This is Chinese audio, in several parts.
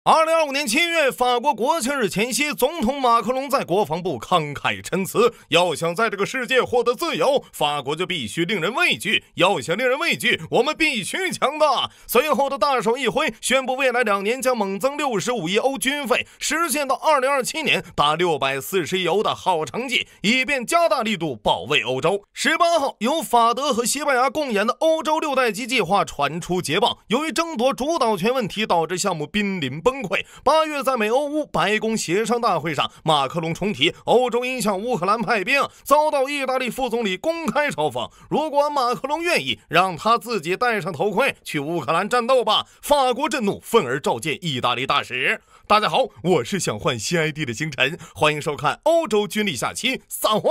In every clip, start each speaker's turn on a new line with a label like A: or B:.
A: 2025年7月，法国国庆日前夕，总统马克龙在国防部慷慨陈词，要想在这个世界获得自由，法国就必须令人畏惧，要想令人畏惧，我们必须强大。随后的大手一挥，宣布未来2年将猛增65亿欧军费，实现到2027年达640亿欧的好成绩，以便加大力度保卫欧洲。18号，由法德和西班牙共演的欧洲6代机计划传出捷报，由于争夺主导权问题，导致项目濒临崩溃。8月在美欧乌白宫协商大会上，马克龙重提欧洲应向乌克兰派兵，遭到意大利副总理公开嘲讽。如果马克龙愿意，让他自己戴上头盔去乌克兰战斗吧。法国震怒，愤而召见意大利大使。大家好，我是想换新 ID 的星辰，欢迎收看欧洲军力下期撒花。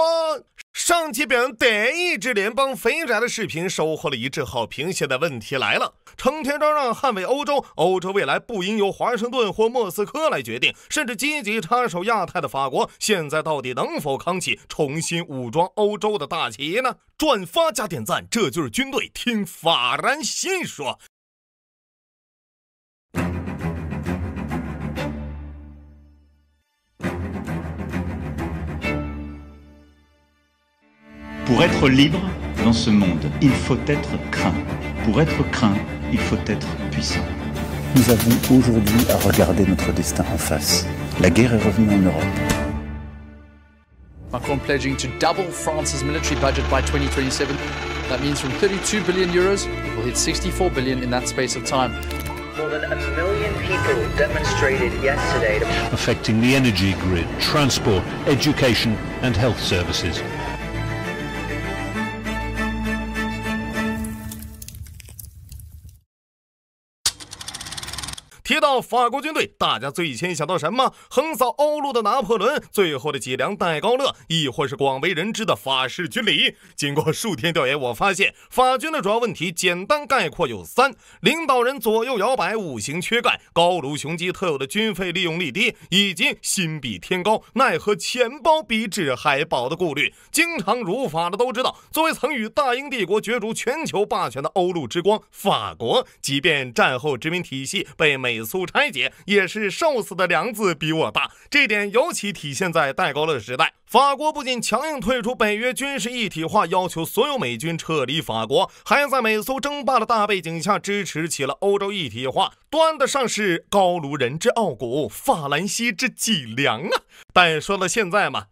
A: 上期表扬德意志联邦肥宅的视频收获了一致好评，现在问题来了，成天嚷嚷捍卫欧洲，欧洲未来不应由华盛顿或莫斯科来决定，甚至积极插手亚太的法国，现在到底能否扛起重新武装欧洲的大旗呢？转发加点赞，这就是军队，听法兰西说。
B: Pour être libre dans ce monde, il faut être craint. Pour être craint, il faut être puissant.
C: Nous avons aujourd'hui à regarder notre destin en face. La guerre est revenue en Europe.
D: Macron pledging to double France's military budget by 2027. That means from 32 billion euros, it will hit 64 billion in that space of time.
E: More than 1 million people demonstrated yesterday.
F: Affecting the energy grid, transport, education and health services.
A: 提到法国军队，大家最先想到什么？横扫欧陆的拿破仑，最后的几辆戴高乐，亦或是广为人知的法式军礼。经过数天调研，我发现法军的主要问题简单概括有3：领导人左右摇摆，五行缺钙，高卢雄鸡特有的军费利用率低，以及心比天高，奈何钱包比纸还薄的顾虑。经常儒法的都知道，作为曾与大英帝国角逐全球霸权的欧陆之光，法国即便战后殖民体系被美苏拆解，也是瘦死的梁子比我大，这点尤其体现在戴高乐时代。法国不仅强硬退出北约军事一体化，要求所有美军撤离法国，还在美苏争霸的大背景下支持起了欧洲一体化，端得上是高卢人之傲骨，法兰西之脊梁啊！但说到现在嘛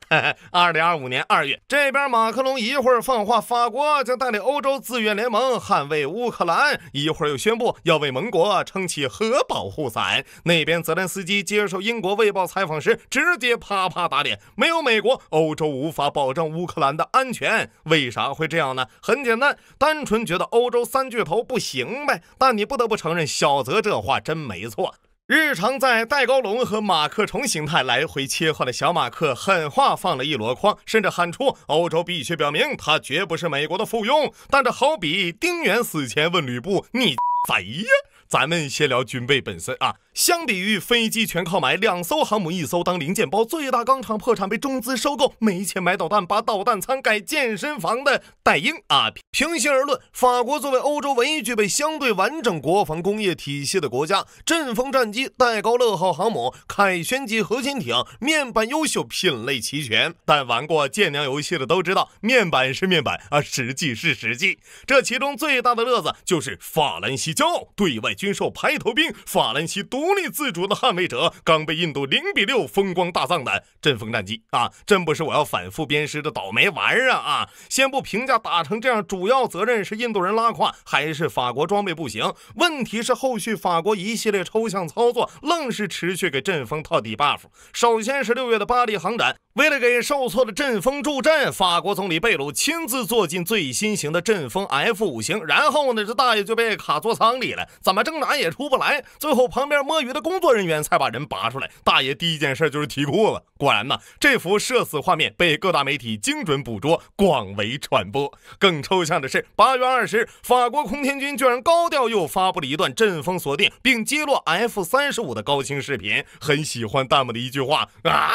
A: ，2025年2月，这边马克龙一会儿放话法国将带领欧洲自愿联盟捍卫乌克兰，一会儿又宣布要为盟国撑起核保护伞。那边泽连斯基接受英国卫报采访时，直接啪啪打脸，没有美国，欧洲无法保证乌克兰的安全。为啥会这样呢？很简单，单纯觉得欧洲3巨头不行呗。但你不得不承认，小泽这话真没错。日常在戴高龙和马克虫形态来回切换的小马克狠话放了一箩筐，甚至喊出欧洲必须表明他绝不是美国的附庸。但这好比丁原死前问吕布，你谁呀？咱们先聊军备本身啊。相比于飞机全靠买，2艘航母1艘当零件包，最大钢厂破产被中资收购，没钱买导弹，把导弹舱改健身房的戴英啊，平心而论，法国作为欧洲唯一具备相对完整国防工业体系的国家，阵风战机、戴高乐号航母、凯旋级核潜艇，面板优秀，品类齐全。但玩过舰娘游戏的都知道，面板是面板啊，实际是实际。这其中最大的乐子就是法兰西骄傲，对外军售排头兵，法兰西独立自主的捍卫者，刚被印度0-6风光大葬的阵风战机啊，真不是我要反复鞭尸的倒霉玩意儿啊！先不评价打成这样，主要责任是印度人拉胯，还是法国装备不行？问题是后续法国一系列抽象操作，愣是持续给阵风套底 buff。首先是6月的巴黎航展，为了给受挫的阵风助阵，法国总理贝鲁亲自坐进最新型的阵风 F5型，然后呢，这大爷就被卡座舱里了，怎么挣扎也出不来，最后旁边摸鱼的工作人员才把人拔出来。大爷第一件事就是提裤子。果然呢，这幅社死画面被各大媒体精准捕捉，广为传播。更抽象的是，8月20日，法国空天军居然高调又发布了一段阵风锁定并击落 F-35的高清视频。很喜欢弹幕的一句话啊，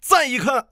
A: 再一看，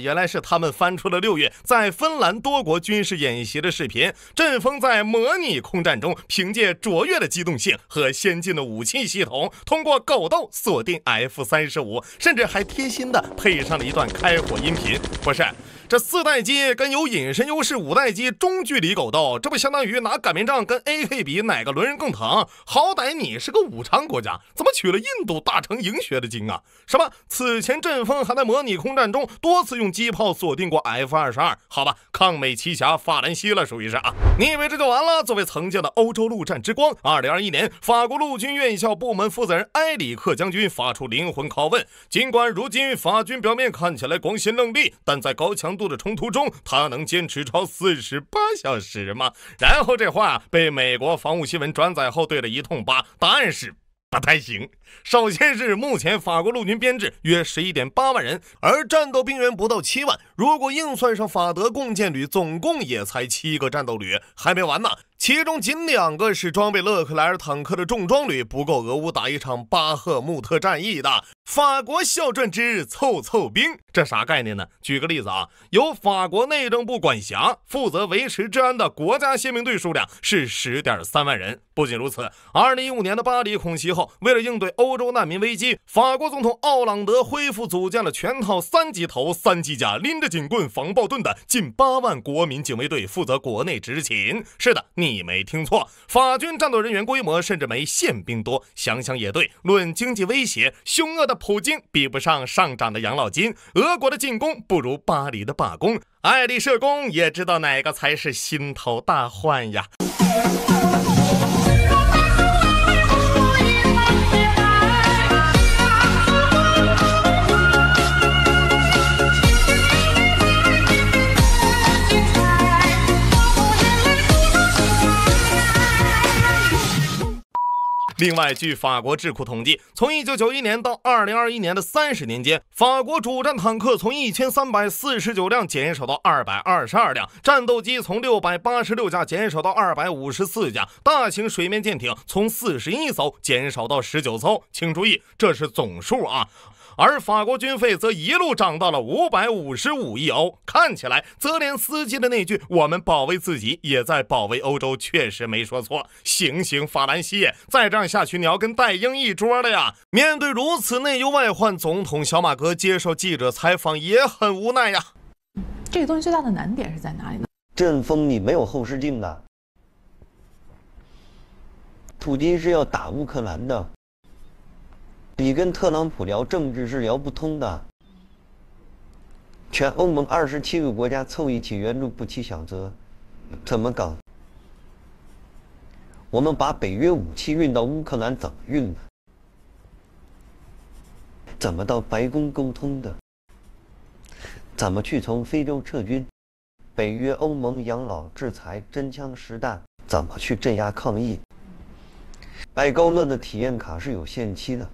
A: 原来是他们翻出了6月在芬兰多国军事演习的视频。阵风在模拟空战中，凭借卓越的机动性和先进的武器系统，通过狗斗锁定 F-35，甚至还贴心的配上了一段开火音频。不是，这4代机跟有隐身优势5代机中距离狗斗，这不相当于拿擀面杖跟 AK 比，哪个轮人更疼？好歹你是个武昌国家，怎么取了印度大成营学的经啊？什么此前阵风还在模拟空战中多次用机炮锁定过 F-22，好吧，抗美奇侠法兰西了，属于是啊。你以为这就完了？作为曾经的欧洲陆战之光，2021年法国陆军院校部门负责人埃里克将军发出灵魂拷问：尽管如今法军表面看起来光鲜亮丽，但在高强度的冲突中，他能坚持超48小时吗？然后这话被美国防务新闻转载后对了一通扒，答案是不太行。首先是目前法国陆军编制约11.8万人，而战斗兵员不到7万，如果硬算上法德共建旅，总共也才7个战斗旅。还没完呢，其中仅2个是装备勒克莱尔坦克的重装旅，不够俄乌打一场巴赫穆特战役的。法国笑传之凑凑兵，这啥概念呢？举个例子啊，由法国内政部管辖，负责维持治安的国家宪兵队数量是10.3万人。不仅如此，2015年的巴黎恐袭后，为了应对欧洲难民危机，法国总统奥朗德恢复组建了全套3级头、3机甲、拎着警棍、防暴盾的近8万国民警卫队，负责国内执勤。是的，你没听错，法军战斗人员规模甚至没宪兵多。想想也对，论经济威胁，凶恶的普京比不上上涨的养老金，俄国的进攻不如巴黎的罢工。爱丽舍宫也知道哪个才是心头大患呀。另外，据法国智库统计，从1991年到2021年的30年间，法国主战坦克从1349辆减少到222辆，战斗机从686架减少到254架，大型水面舰艇从41艘减少到19艘。请注意，这是总数啊。而法国军费则一路涨到了555亿欧。看起来泽连斯基的那句我们保卫自己也在保卫欧洲确实没说错。醒醒法兰西，再这样下去你要跟戴英一桌了呀。面对如此内忧外患，总统小马哥接受记者采访也很无奈呀。
G: 这个东西最大的难点是在哪里呢？
H: 阵风你没有后视镜的，普京是要打乌克兰的，你跟特朗普聊政治是聊不通的。全欧盟27个国家凑一起援助不起小泽，怎么搞？我们把北约武器运到乌克兰怎么运的？怎么到白宫沟通的？怎么去从非洲撤军？北约、欧盟养老制裁、真枪实弹，怎么去镇压抗议？白高乐的体验卡是有限期的。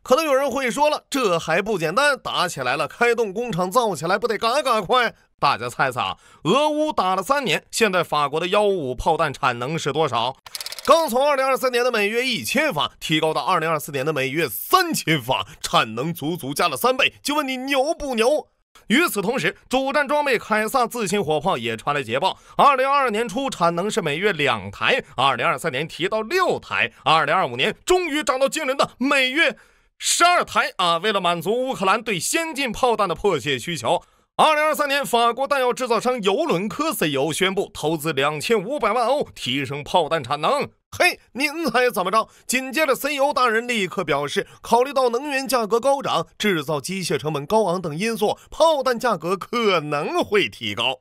A: 可能有人会说了，这还不简单，打起来了，开动工厂造起来不得嘎嘎快？大家猜猜啊，俄乌打了3年，现在法国的155炮弹产能是多少？刚从2023年的每月1000发提高到2024年的每月3000发，产能足足加了3倍，就问你牛不牛？与此同时，主战装备凯撒自行火炮也传来捷报，2022年初产能是每月2台，2023年提到6台，2025年终于涨到惊人的每月12台啊！为了满足乌克兰对先进炮弹的迫切需求，2023年法国弹药制造商尤伦科 CEO 宣布投资2500万欧提升炮弹产能。嘿，您猜怎么着？紧接着 CEO 大人立刻表示，考虑到能源价格高涨、制造机械成本高昂等因素，炮弹价格可能会提高。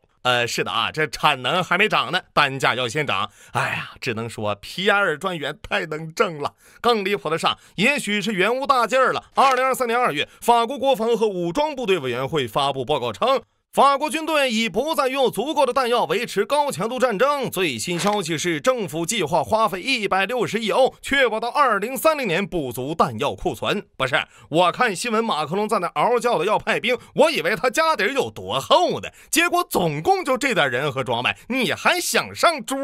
A: 是的啊，这产能还没涨呢，单价要先涨。哎呀，只能说皮埃尔专员太能挣了。更离谱的是，也许是援乌大劲儿了。2023年2月，法国国防和武装部队委员会发布报告称，法国军队已不再拥有足够的弹药维持高强度战争。最新消息是，政府计划花费160亿欧，确保到2030年不足弹药库存。不是，我看新闻马克龙在那嗷叫的要派兵，我以为他家底有多厚呢，结果总共就这点人和装备，你还想上桌？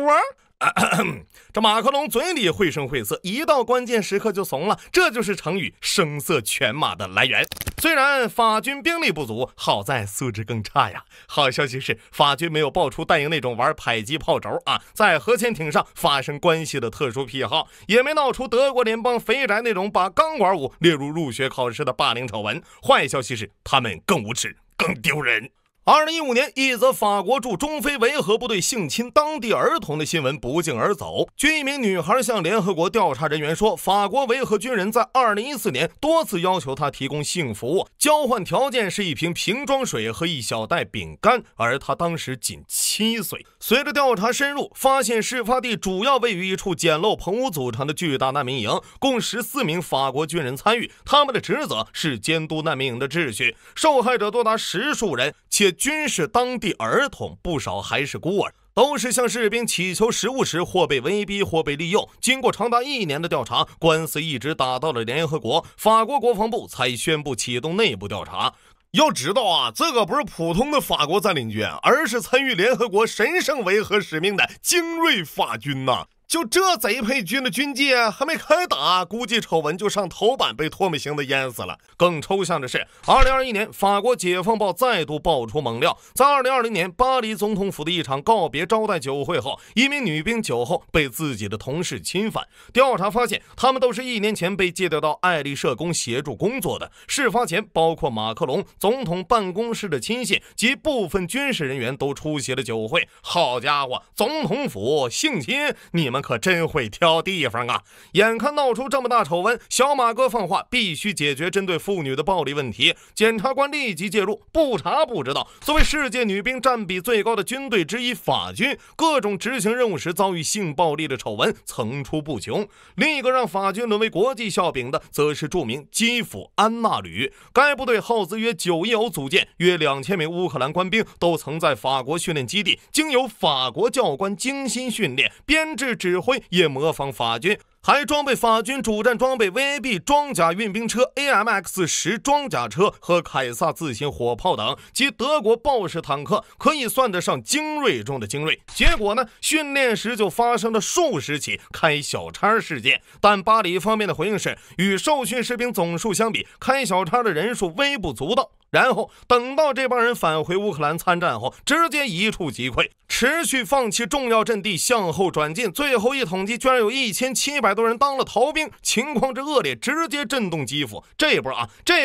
A: 这马克龙嘴里绘声绘色，一到关键时刻就怂了，这就是成语声色犬马的来源。虽然法军兵力不足，好在素质更差呀。好消息是，法军没有爆出戴英那种玩迫击炮轴在核潜艇上发生关系的特殊癖好，也没闹出德国联邦肥宅那种把钢管舞列入入学考试的霸凌丑闻。坏消息是，他们更无耻，更丢人。2015年，一则法国驻中非维和部队性侵当地儿童的新闻不胫而走。据一名女孩向联合国调查人员说，法国维和军人在2014年多次要求她提供性服务，交换条件是一瓶瓶装水和一小袋饼干，而她当时仅7岁。随着调查深入，发现事发地主要位于一处简陋棚屋组成的巨大难民营，共14名法国军人参与，他们的职责是监督难民营的秩序。受害者多达10数人，且均是当地儿童，不少还是孤儿，都是向士兵乞求食物时或被威逼或被利用。经过长达1年的调查，官司一直打到了联合国，法国国防部才宣布启动内部调查。要知道这个不是普通的法国占领军，而是参与联合国神圣维和使命的精锐法军呐。就这贼配军的军纪还没开打，估计丑闻就上头版，被唾沫星子淹死了。更抽象的是，2021年法国解放报再度爆出猛料，在2020年巴黎总统府的一场告别招待酒会后，一名女兵酒后被自己的同事侵犯。调查发现，他们都是1年前被借调到爱丽舍宫协助工作的。事发前，包括马克龙总统办公室的亲信及部分军事人员都出席了酒会。好家伙，总统府性侵，你们可真会挑地方啊！眼看闹出这么大丑闻，小马哥放话必须解决针对妇女的暴力问题。检察官立即介入，不查不知道，作为世界女兵占比最高的军队之一，法军各种执行任务时遭遇性暴力的丑闻层出不穷。另一个让法军沦为国际笑柄的，则是著名基辅安纳旅。该部队耗资约9亿欧组建，约2000名乌克兰官兵都曾在法国训练基地，经由法国教官精心训练，编制指挥也模仿法军，还装备法军主战装备 VAB 装甲运兵车、AMX-10 装甲车和凯撒自行火炮等，及德国豹式坦克，可以算得上精锐中的精锐。结果呢，训练时就发生了数十起开小差事件，但巴黎方面的回应是，与受训士兵总数相比，开小差的人数微不足道。然后等到这帮人返回乌克兰参战后，直接一触即溃，持续放弃重要阵地，向后转进。最后一统计，居然有1700多人当了逃兵，情况之恶劣，直接震动基辅。这一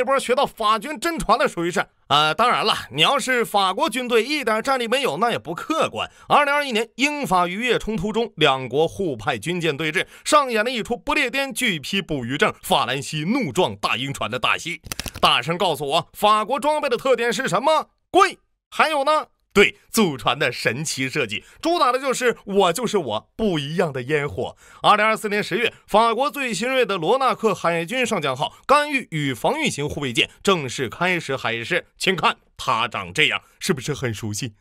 A: 波学到法军真传的，属于是当然了，你要是法国军队一点战力没有，那也不客观。2021年，英法渔业冲突中，两国互派军舰对峙，上演了一出不列颠拒批捕鱼证，法兰西怒撞大英船的大戏。大声告诉我，法国装备的特点是什么？贵。还有呢？对，祖传的神奇设计，主打的就是我就是我，不一样的烟火。2024年10月，法国最新锐的罗纳克海军上将号干预与防御型护卫舰正式开始海试，请看它长这样，是不是很熟悉？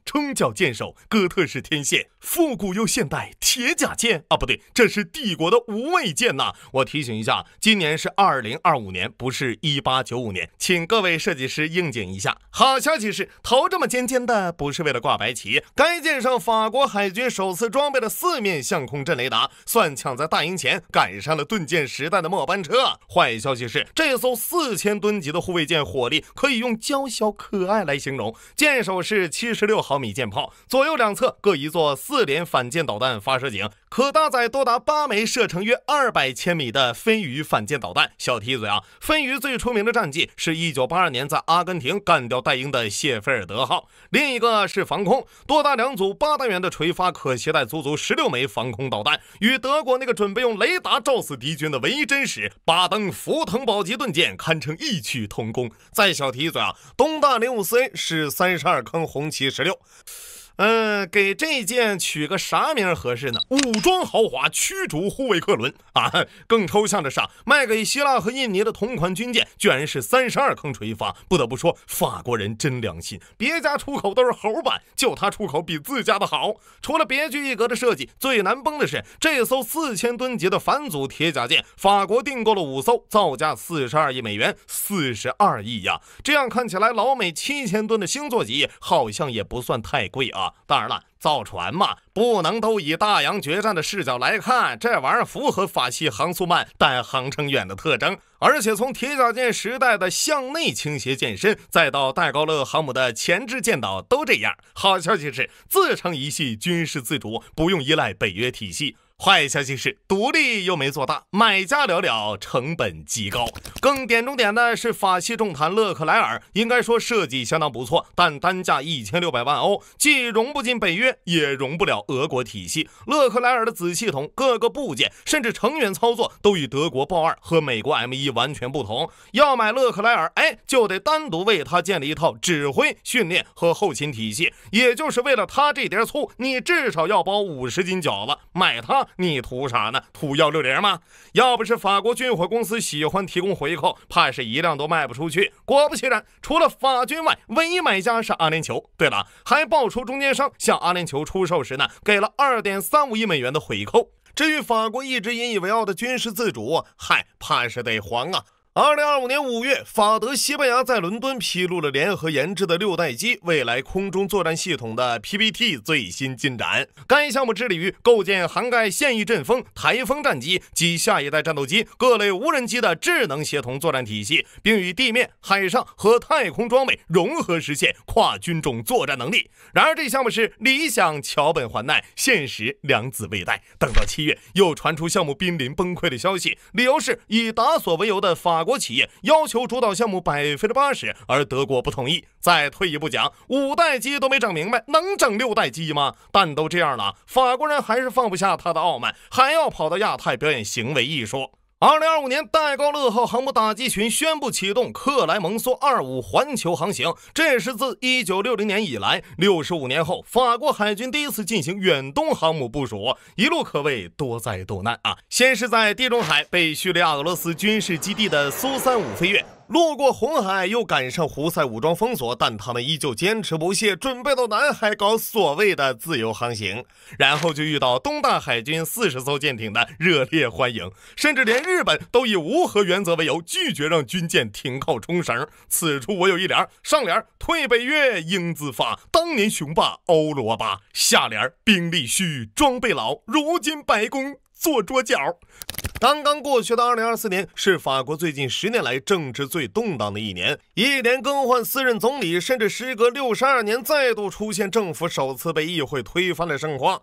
A: 冲角舰首，哥特式天线，复古又现代铁甲舰不对，这是帝国的无畏舰呐！我提醒一下，今年是2025年，不是1895年，请各位设计师应景一下。好消息是，头这么尖尖的不是为了挂白旗，该舰上法国海军首次装备了4面相空阵雷达，算抢在大营前赶上了盾舰时代的末班车。坏消息是，这艘4000吨级的护卫舰火力可以用娇小可爱来形容，舰首是76毫米舰炮，左右两侧各一座4连反舰导弹发射井，可搭载多达8枚射程约200千米的飞鱼反舰导弹。小提嘴飞鱼最出名的战绩是1982年在阿根廷干掉戴英的谢菲尔德号，另一个是防空，多达2组8单元的垂发，可携带足足16枚防空导弹，与德国那个准备用雷达照死敌军的维珍式巴登福腾堡级盾舰堪称异曲同工。再小提嘴东大054A 是32坑红旗16。给这件取个啥名合适呢？武装豪华驱逐护卫客轮更抽象的是卖给希腊和印尼的同款军舰居然是32坑垂发。不得不说，法国人真良心，别家出口都是猴版，就他出口比自家的好。除了别具一格的设计，最难崩的是这艘4000吨级的反祖铁甲舰，法国订购了5艘，造价42亿美元，42亿呀！这样看起来，老美7000吨的星座级好像也不算太贵了。当然了，造船嘛，不能都以大洋决战的视角来看，这玩意儿符合法系航速慢但航程远的特征。而且从铁甲舰时代的向内倾斜舰身，再到戴高乐航母的前置舰岛都这样。好消息是，自成一系，军事自主，不用依赖北约体系。坏消息是，独立又没做大，买家寥寥，成本极高。更点中点的是，法系重坦勒克莱尔，应该说设计相当不错，但单价1600万欧，既融不进北约，也融不了俄国体系。勒克莱尔的子系统各个部件甚至成员操作都与德国豹2和美国 M1 完全不同。要买勒克莱尔，就得单独为他建立一套指挥、训练和后勤体系，也就是为了他这点醋，你至少要包50斤饺子。买它你图啥呢？图160吗？要不是法国军火公司喜欢提供回扣，怕是一辆都卖不出去。果不其然，除了法军外，唯一买家是阿联酋。对了，还爆出中间商向阿联酋出售时呢，给了2.35亿美元的回扣。至于法国一直引以为傲的军事自主，怕是得还啊。2025年5月，法德西班牙在伦敦披露了联合研制的6代机未来空中作战系统的 PPT 最新进展。该项目致力于构建涵盖现役阵风、台风战机及下一代战斗机各类无人机的智能协同作战体系，并与地面、海上和太空装备融合，实现跨军种作战能力。然而这项目是理想桥本环奈，现实两子未带。等到7月，又传出项目濒临崩溃的消息，理由是以达索为由的法国企业要求主导项目80%，而德国不同意。再退一步讲，5代机都没整明白，能整6代机吗？但都这样了，法国人还是放不下他的傲慢，还要跑到亚太表演行为艺术。2025年，戴高乐号航母打击群宣布启动克莱蒙梭25环球航行，这也是自1960年以来65年后，法国海军第一次进行远东航母部署，一路可谓多灾多难啊！先是在地中海被叙利亚俄罗斯军事基地的苏35飞跃，路过红海又赶上胡塞武装封锁，但他们依旧坚持不懈，准备到南海搞所谓的自由航行。然后就遇到东大海军40艘舰艇的热烈欢迎，甚至连日本都以无核原则为由拒绝让军舰停靠冲绳。此处我有一联，上联退北约英自发，当年雄霸欧罗巴；下联兵力虚装备老，如今白宫做桌角。刚刚过去的2024年是法国最近10年来政治最动荡的一年，一连更换4任总理，甚至时隔62年再度出现政府首次被议会推翻的盛况。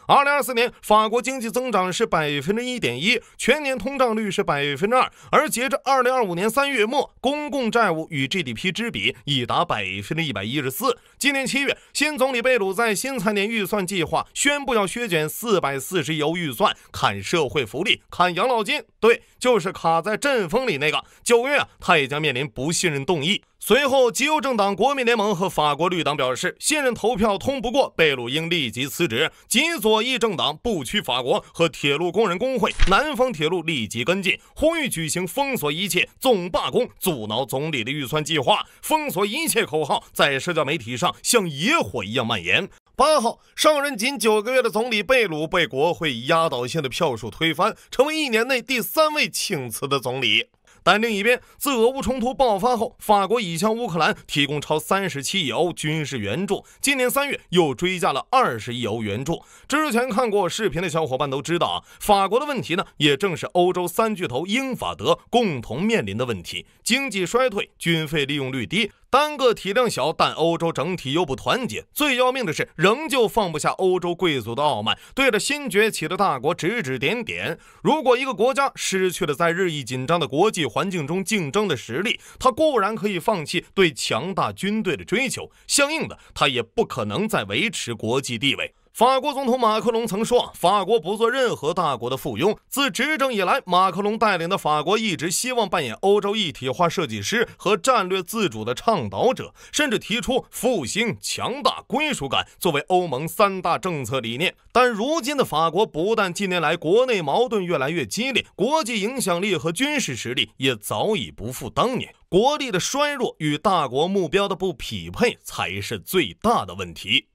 A: 2024年，法国经济增长是1.1%，全年通胀率是2%，而截至2025年3月末，公共债务与 GDP 之比已达114%。今年7月，新总理贝鲁在新财年预算计划宣布要削减440亿欧预算，砍社会福利，砍养老金，对，就是卡在阵风里那个。9月他也将面临不信任动议。随后，极右政党国民联盟和法国绿党表示，信任投票通不过，贝鲁应立即辞职。极左翼政党不屈法国和铁路工人工会南方铁路立即跟进，呼吁举行封锁一切，总罢工，阻挠总理的预算计划。封锁一切口号在社交媒体上像野火一样蔓延。8号，上任仅9个月的总理贝鲁被国会以压倒性的票数推翻，成为1年内第3位请辞的总理。但另一边，自俄乌冲突爆发后，法国已向乌克兰提供超37亿欧军事援助，今年3月又追加了20亿欧援助。之前看过视频的小伙伴都知道，法国的问题呢，也正是欧洲3巨头英法德共同面临的问题：经济衰退，军费利用率低，单个体量小，但欧洲整体又不团结。最要命的是，仍旧放不下欧洲贵族的傲慢，对着新崛起的大国指指点点。如果一个国家失去了在日益紧张的国际环境中竞争的实力，它固然可以放弃对强大军队的追求，相应的，它也不可能再维持国际地位。法国总统马克龙曾说，法国不做任何大国的附庸。自执政以来，马克龙带领的法国一直希望扮演欧洲一体化设计师和战略自主的倡导者，甚至提出复兴、强大、归属感作为欧盟3大政策理念。但如今的法国不但近年来国内矛盾越来越激烈，国际影响力和军事实力也早已不复当年，国力的衰弱与大国目标的不匹配才是最大的问题。